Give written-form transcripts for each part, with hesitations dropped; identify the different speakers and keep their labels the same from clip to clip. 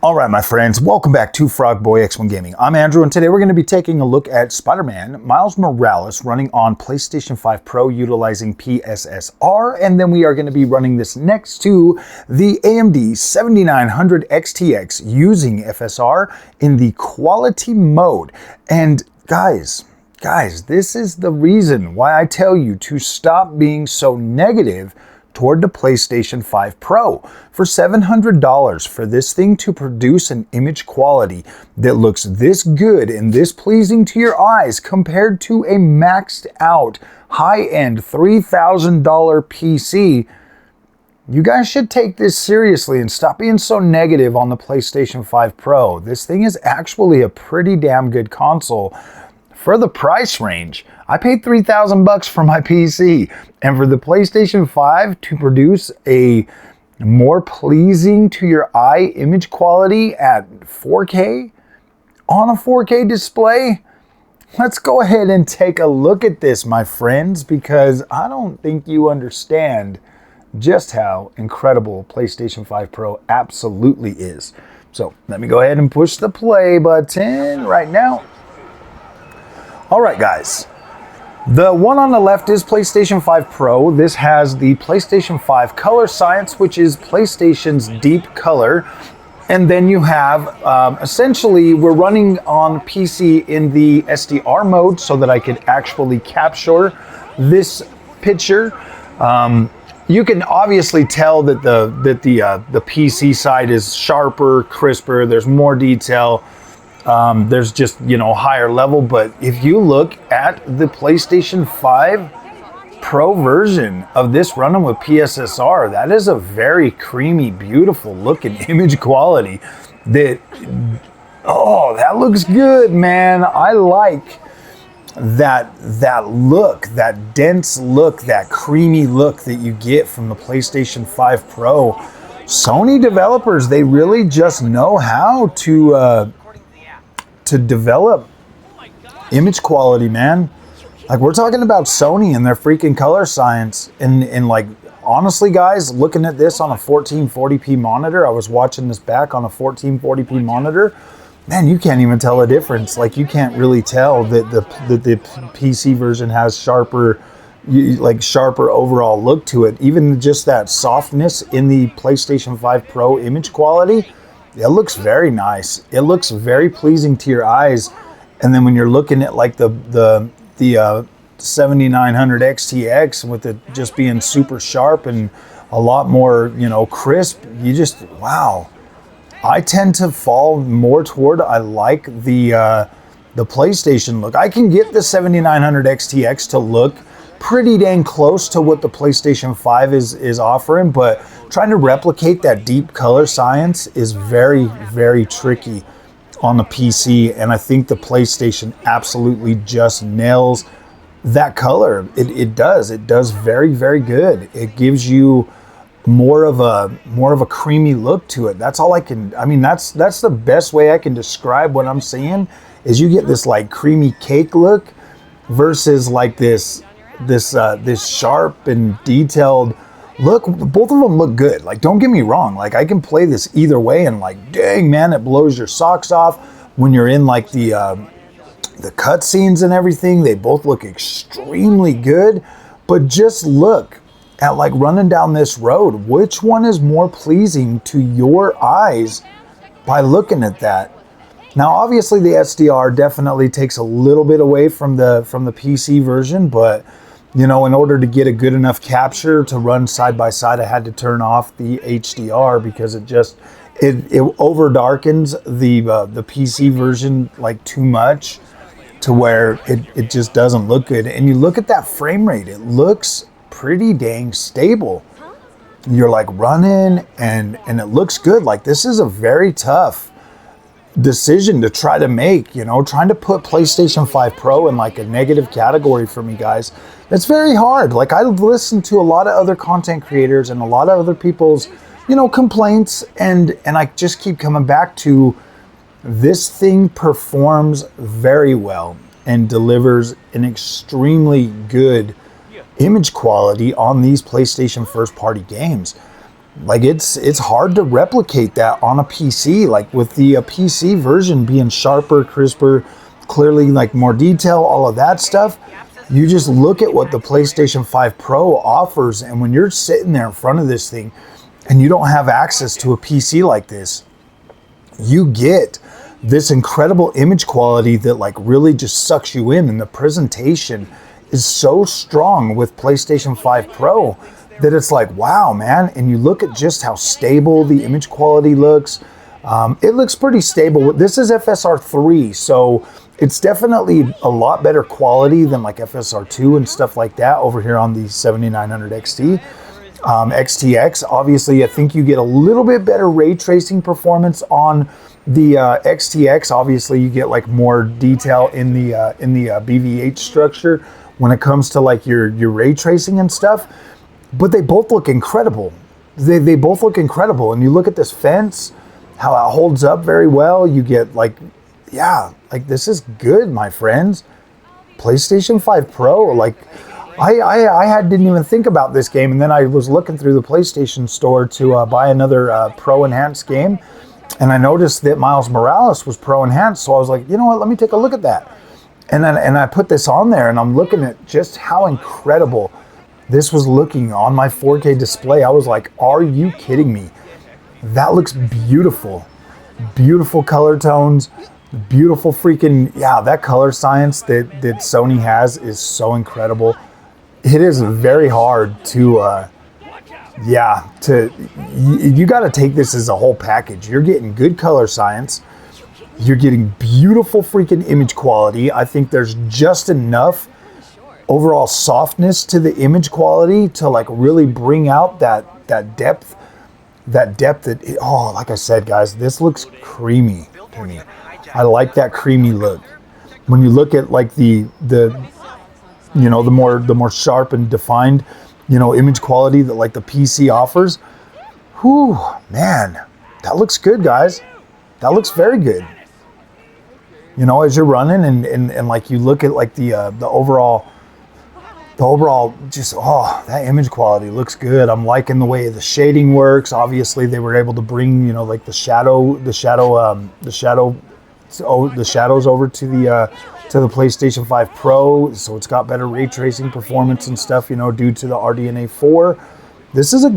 Speaker 1: All right, my friends, welcome back to Frogboy X1 Gaming. I'm Andrew, and today we're going to be taking a look at Spider-Man Miles Morales running on PlayStation 5 Pro utilizing PSSR, and then we are going to be running this next to the AMD 7900 XTX using FSR in the quality mode. And guys, this is the reason why I tell you to stop being so negative toward the PlayStation 5 Pro. For $700 for this thing to produce an image quality that looks this good and this pleasing to your eyes compared to a maxed out high-end $3,000 PC, you guys should take this seriously and stop being so negative on the PlayStation 5 Pro. This thing is actually a pretty damn good console for the price range. I paid $3,000 for my PC, and for the PlayStation 5 to produce a more pleasing to your eye image quality at 4K on a 4K display, let's go ahead and take a look at this, my friends, because I don't think you understand just how incredible PlayStation 5 Pro absolutely is. So let me go ahead and push the play button right now. All right, guys. The one on the left is PlayStation 5 Pro. This has the PlayStation 5 Color Science, which is PlayStation's deep color. And then you have, essentially, we're running on PC in the SDR mode so that I could actually capture this picture. You can obviously tell that the PC side is sharper, crisper, there's more detail. There's just, higher level, but if you look at the PlayStation 5 Pro version of this running with PSSR, that is a very creamy, beautiful looking image quality that looks good, man. I like that look, that dense look, that creamy look that you get from the PlayStation 5 Pro. Sony developers, they really just know how to develop image quality, man. Like, we're talking about Sony and their freaking color science. And like, honestly, guys, looking at this on a 1440p monitor, I was watching this back on a 1440p monitor, man, you can't even tell a difference. Like, you can't really tell that the PC version has sharper overall look to it. Even just that softness in the PlayStation 5 Pro image quality, it looks very nice. It looks very pleasing to your eyes. And then when you're looking at like the 7900 XTX with it just being super sharp and a lot more, crisp, you just, wow. I tend to fall more toward, I like the PlayStation look. I can get the 7900 XTX to look pretty dang close to what the PlayStation 5 is offering, but trying to replicate that deep color science is very, very tricky on the PC, and I think the PlayStation absolutely just nails that color. It does very, very good. It gives you more of a creamy look to it. That's all that's the best way I can describe what I'm seeing, is you get this like creamy cake look versus like this sharp and detailed look. Both of them look good. Like, don't get me wrong. Like, I can play this either way, and like, dang, man, it blows your socks off when you're in like the cutscenes and everything. They both look extremely good. But just look at, like, running down this road. Which one is more pleasing to your eyes by looking at that? Now, obviously, the SDR definitely takes a little bit away from the PC version, but in order to get a good enough capture to run side by side, I had to turn off the HDR because it over darkens the PC version like too much to where it just doesn't look good. And you look at that frame rate, it looks pretty dang stable. You're like running and it looks good. Like, this is a very tough decision to try to make, trying to put PlayStation 5 Pro in like a negative category for me, guys. It's very hard. Like, I listen to a lot of other content creators and a lot of other people's, complaints, and I just keep coming back to this thing performs very well and delivers an extremely good image quality on these PlayStation first party games. Like it's hard to replicate that on a PC. Like with the PC version being sharper, crisper, clearly like more detail, all of that stuff. You just look at what the PlayStation 5 Pro offers, and when you're sitting there in front of this thing and you don't have access to a PC like this, you get this incredible image quality that like really just sucks you in, and the presentation is so strong with PlayStation 5 Pro that it's like, wow, man. And you look at just how stable the image quality looks. It looks pretty stable. This is FSR 3, so it's definitely a lot better quality than like FSR 2 and stuff like that over here on the 7900 XT. XTX, obviously, I think you get a little bit better ray tracing performance on the XTX. Obviously, you get like more detail in the BVH structure when it comes to like your ray tracing and stuff. But they both look incredible. They both look incredible. And you look at this fence, how it holds up very well. You get like, yeah, like this is good, my friends. PlayStation 5 Pro, like I didn't even think about this game, and then I was looking through the PlayStation store to buy another Pro Enhanced game, and I noticed that Miles Morales was Pro Enhanced, so I was like, you know what, let me take a look at that. And I put this on there, and I'm looking at just how incredible this was looking on my 4K display. I was like, are you kidding me? That looks beautiful. Beautiful color tones. Beautiful freaking, yeah, that color science that Sony has is so incredible. It is very hard to, you got to take this as a whole package. You're getting good color science. You're getting beautiful freaking image quality. I think there's just enough overall softness to the image quality to like really bring out that depth that, oh, like I said, guys, this looks creamy to me. I like that creamy look. When you look at like the more sharp and defined, image quality that like the PC offers, whew, man, that looks good, guys. That looks very good. As you're running and like you look at like the overall just, oh, that image quality looks good. I'm liking the way the shading works. Obviously they were able to bring, like the shadows over to the PlayStation 5 Pro, so it's got better ray tracing performance and stuff, due to the RDNA 4. This is a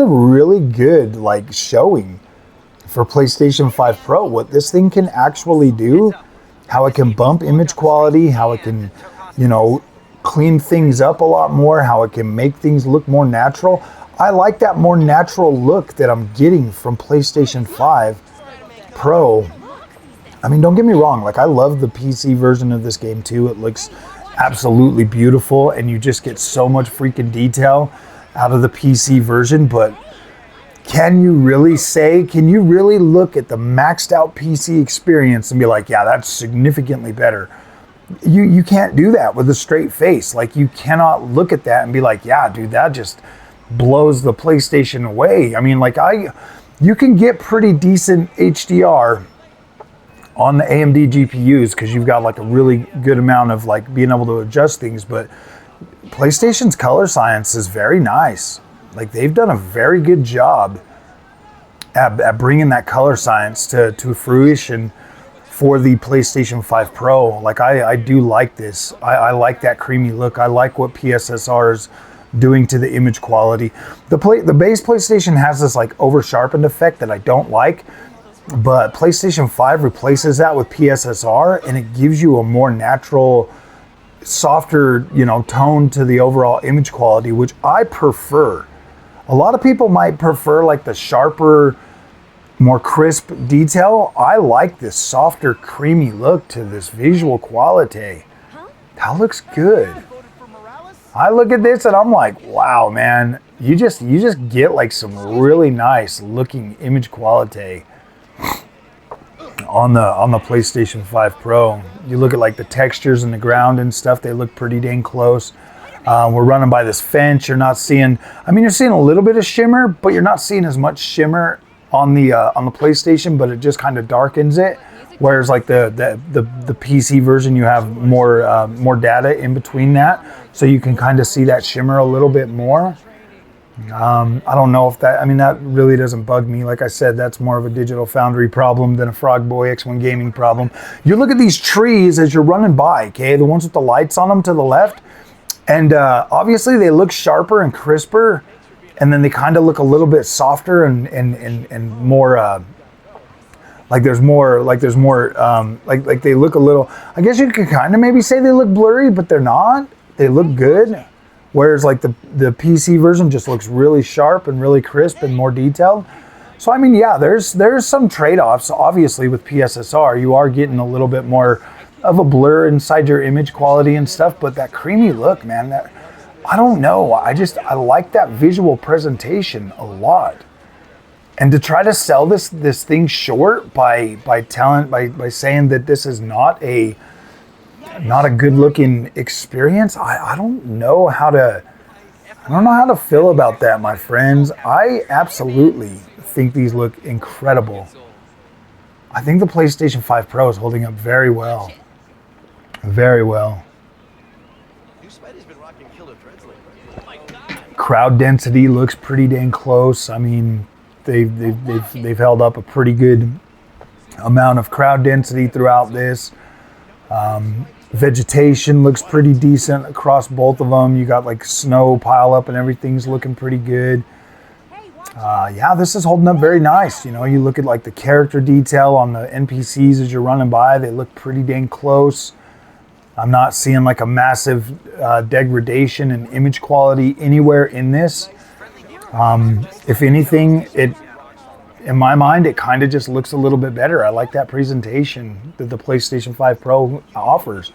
Speaker 1: really good like showing for PlayStation 5 Pro. What this thing can actually do, how it can bump image quality, how it can, clean things up a lot more, how it can make things look more natural. I like that more natural look that I'm getting from PlayStation 5 Pro. I mean, don't get me wrong, like I love the PC version of this game too. It looks absolutely beautiful, and you just get so much freaking detail out of the PC version. But can you really look at the maxed out PC experience and be like, yeah, that's significantly better? You can't do that with a straight face. Like, you cannot look at that and be like, yeah, dude, that just blows the PlayStation away. I mean, like you can get pretty decent HDR on the AMD GPUs because you've got like a really good amount of like being able to adjust things, but PlayStation's color science is very nice. Like, they've done a very good job at bringing that color science to fruition for the PlayStation 5 Pro. Like, I do like this. I like that creamy look. I like what PSSR is doing to the image quality. The base PlayStation has this like over sharpened effect that I don't like, but PlayStation 5 replaces that with PSSR, and it gives you a more natural, softer, tone to the overall image quality, which I prefer. A lot of people might prefer like the sharper, more crisp detail. I like this softer, creamy look to this visual quality. That looks good. I look at this and I'm like, wow, man, you just get like some really nice looking image quality on the PlayStation 5 Pro. You look at like the textures in the ground and stuff, they look pretty dang close. We're running by this fence. You're not seeing, you're seeing a little bit of shimmer, but you're not seeing as much shimmer on the PlayStation, but it just kind of darkens it. Whereas like the PC version, you have more data in between that, so you can kind of see that shimmer a little bit more. I don't know if that, I mean, that really doesn't bug me. Like I said, that's more of a Digital Foundry problem than a Frogboy X1 Gaming problem. You look at these trees as you're running by, okay? The ones with the lights on them to the left. And obviously they look sharper and crisper. And then they kind of look a little bit softer and more, like they look a little, I guess you could kind of maybe say they look blurry, but they're not. They look good. Whereas like the PC version just looks really sharp and really crisp and more detailed. So I mean, yeah, there's some trade-offs. Obviously with PSSR, you are getting a little bit more of a blur inside your image quality and stuff, but that creamy look, man, that, I don't know. I like that visual presentation a lot. And to try to sell this thing short by saying that this is not a good looking experience, I don't know how to feel about that, my friends. I absolutely think these look incredible. I think the PlayStation 5 Pro is holding up very well. Very well. Crowd density looks pretty dang close. I mean, they've held up a pretty good amount of crowd density throughout this. Vegetation looks pretty decent across both of them. You got like snow pile up and everything's looking pretty good. Yeah, this is holding up very nice. You know, you look at like the character detail on the NPCs as you're running by, they look pretty dang close. I'm not seeing like a massive degradation in image quality anywhere in this. If anything, in my mind, it kind of just looks a little bit better. I like that presentation that the PlayStation 5 Pro offers.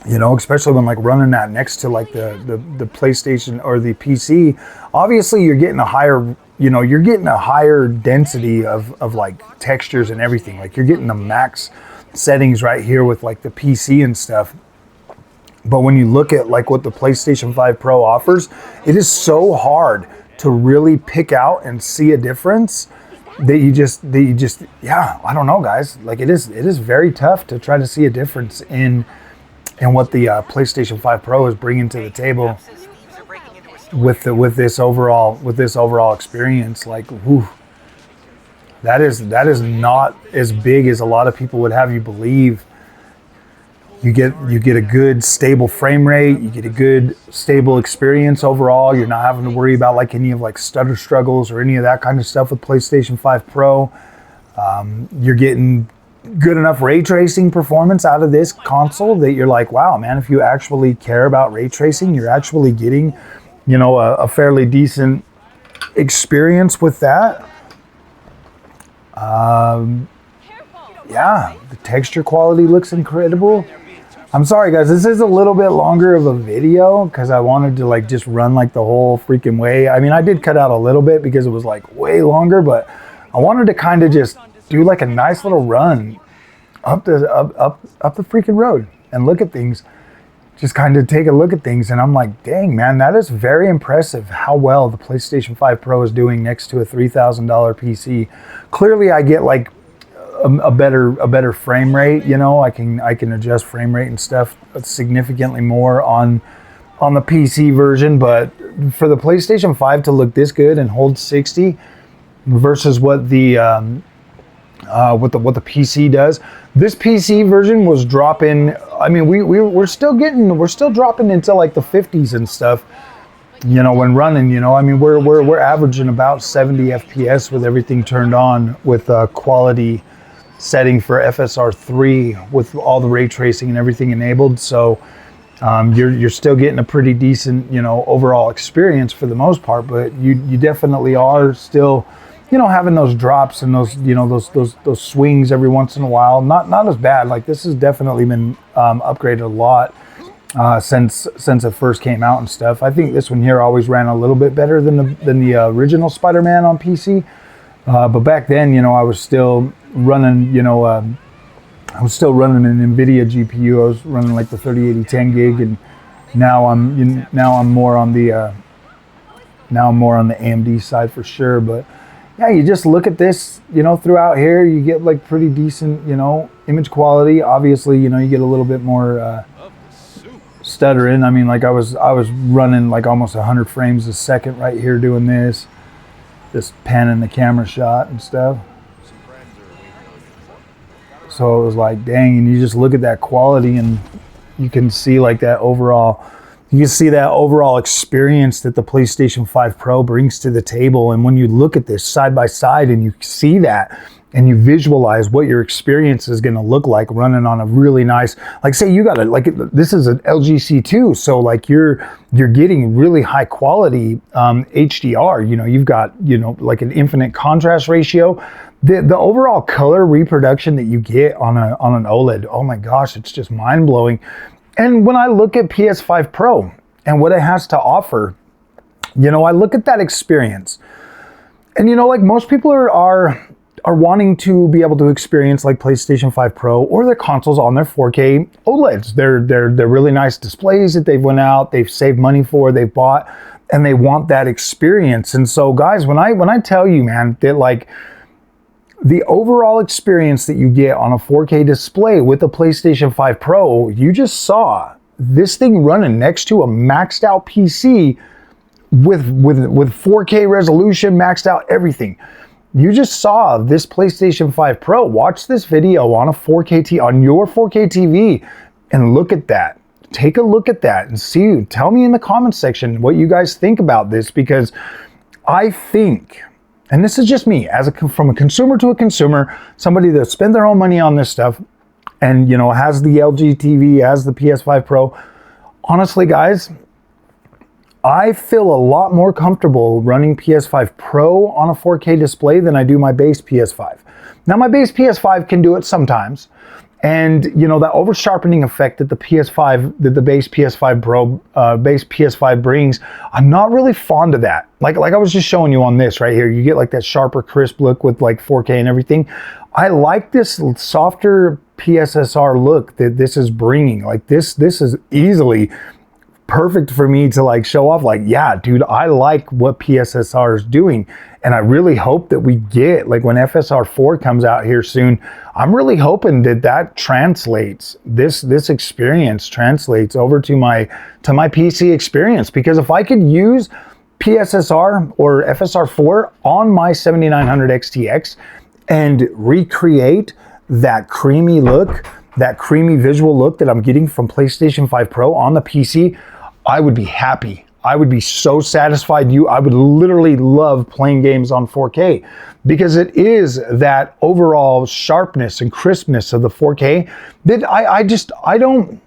Speaker 1: You know, especially when like running that next to like the PlayStation or the PC. Obviously, you're getting a higher, you know, you're getting a higher density of like textures and everything. Like you're getting the max settings right here with like the PC and stuff. But when you look at like what the PlayStation 5 Pro offers, it is so hard to really pick out and see a difference that you just, yeah, I don't know, guys. Like it is very tough to try to see a difference in what the PlayStation 5 Pro is bringing to the table with this overall experience. Like, whew, that is not as big as a lot of people would have you believe. You get a good stable frame rate. You get a good stable experience overall. You're not having to worry about like any of like stutter struggles or any of that kind of stuff with PlayStation 5 Pro. You're getting good enough ray tracing performance out of this console that you're like, wow, man, if you actually care about ray tracing, you're actually getting, you know, a fairly decent experience with that. Yeah, the texture quality looks incredible. I'm sorry, guys, this is a little bit longer of a video because I wanted to like just run like the whole freaking way. I mean, I did cut out a little bit because it was like way longer, but I wanted to kind of just do like a nice little run up the freaking road and look at things. Just kind of take a look at things, and I'm like, dang, man, that is very impressive how well the PlayStation 5 Pro is doing next to a $3,000 PC. Clearly, I get like a better frame rate. You know, I can adjust frame rate and stuff significantly more on the PC version, but for the PlayStation 5 to look this good and hold 60 versus what the PC does. This PC version was dropping. I mean, we're still dropping into like the 50s and stuff. You know, when running, you know, I mean, we're averaging about 70 FPS with everything turned on with quality setting for FSR 3 with all the ray tracing and everything enabled. So you're still getting a pretty decent, you know, overall experience for the most part. But you definitely are still, you know, having those drops and those, you know, those swings every once in a while. Not as bad. Like this has definitely been upgraded a lot since it first came out and stuff. I think this one here always ran a little bit better than the original Spider-Man on PC. But back then, you know, I was still running, you know, an NVIDIA GPU. I was running like the 3080 10 gig, and now I'm more on the AMD side for sure. But yeah, you just look at this, you know, throughout here, you get like pretty decent, you know, image quality. Obviously, you know, you get a little bit more stuttering. I mean, like I was running like almost 100 frames a second right here doing this, just panning the camera shot and stuff. So it was like, dang, and you just look at that quality and you can see like that overall, you can see that overall experience that the PlayStation 5 Pro brings to the table. And when you look at this side by side and you see that and you visualize what your experience is going to look like running on a really nice, like say you got like this is an LG C2, so like you're getting really high quality HDR. You know, you've got, you know, like an infinite contrast ratio. The overall color reproduction that you get on an OLED, oh my gosh, it's just mind blowing. And when I look at PS5 Pro and what it has to offer, you know, I look at that experience, and you know, like most people are wanting to be able to experience like PlayStation 5 Pro or their consoles on their 4K OLEDs. They're really nice displays that they've went out, they've saved money for, they've bought, and they want that experience. And so, guys, when I tell you, man, that like the overall experience that you get on a 4K display with the PlayStation 5 Pro, you just saw this thing running next to a maxed out PC with 4K resolution, maxed out everything. You just saw this PlayStation 5 Pro. Watch this video on a 4K on your 4K TV and look at that. Take a look at that and see. Tell me in the comments section what you guys think about this, because I think, and this is just me, from a consumer to a consumer, somebody that spent their own money on this stuff and, you know, has the LG TV, has the PS5 Pro. Honestly, guys, I feel a lot more comfortable running PS5 Pro on a 4K display than I do my base PS5. Now, my base PS5 can do it sometimes. And, you know, that over sharpening effect that the PS5, that the base PS5 Pro, base PS5 brings, I'm not really fond of that. Like I was just showing you on this right here, you get like that sharper, crisp look with like 4K and everything. I like this softer PSSR look that this is bringing. Like this is easily perfect for me to like show off, like, yeah, dude, I like what PSSR is doing. And I really hope that we get, like when FSR 4 comes out here soon, I'm really hoping that translates, this experience translates over to my PC experience. Because if I could use PSSR or FSR 4 on my 7900 XTX and recreate that creamy look, that creamy visual look that I'm getting from PlayStation 5 Pro on the PC, I would be happy. I would be so satisfied. I would literally love playing games on 4K, because it is that overall sharpness and crispness of the 4K that I don't,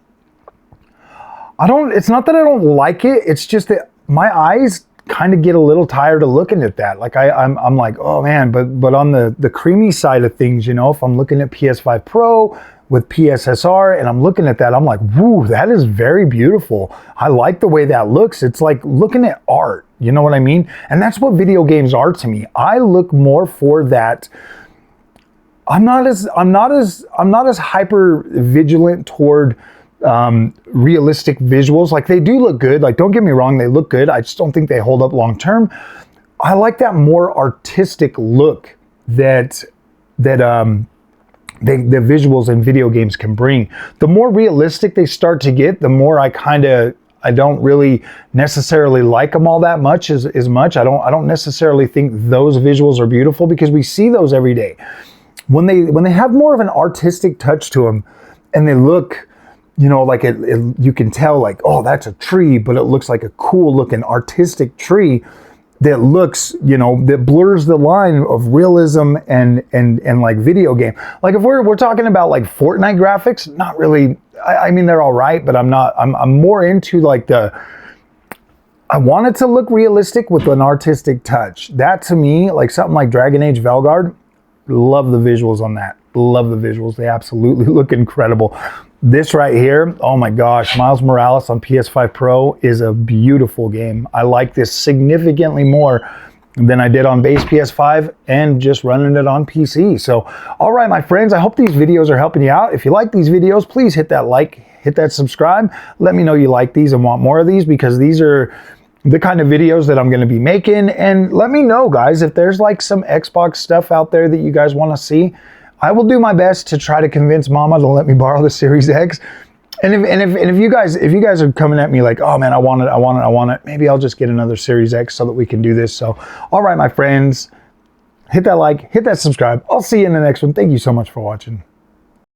Speaker 1: it's not that I don't like it. It's just that my eyes kind of get a little tired of looking at that. Like I'm like, oh man, but on the creamy side of things, you know, if I'm looking at PS5 Pro with PSSR and I'm looking at that, I'm like, woo, that is very beautiful. I like the way that looks. It's like looking at art, you know what I mean? And that's what video games are to me. I look more for that. I'm not as hyper vigilant toward realistic visuals. Like, they do look good. Like, don't get me wrong, they look good. I just don't think they hold up long term. I like that more artistic look that the visuals in video games can bring. The more realistic they start to get, the more I don't really necessarily like them all that much as much. I don't necessarily think those visuals are beautiful, because we see those every day. When they have more of an artistic touch to them and they look, you know, like you can tell like, oh, that's a tree, but it looks like a cool looking artistic tree that looks, you know, that blurs the line of realism and like video game. Like if we're talking about like Fortnite graphics, not really. I mean, they're all right, but I'm more into like I want it to look realistic with an artistic touch. That to me, like something like Dragon Age Valgard, love the visuals on that. Love the visuals. They absolutely look incredible. This right here, oh my gosh, Miles Morales on PS5 Pro is a beautiful game. I like this significantly more than I did on base PS5 and just running it on PC. So, all right, my friends, I hope these videos are helping you out. If you like these videos, please hit that like, hit that subscribe. Let me know you like these and want more of these, because these are the kind of videos that I'm going to be making. And let me know, guys, if there's like some Xbox stuff out there that you guys want to see. I will do my best to try to convince Mama to let me borrow the Series X. And if you guys are coming at me like, oh man, I want it, maybe I'll just get another Series X so that we can do this. So, all right, my friends, hit that like, hit that subscribe. I'll see you in the next one. Thank you so much for watching.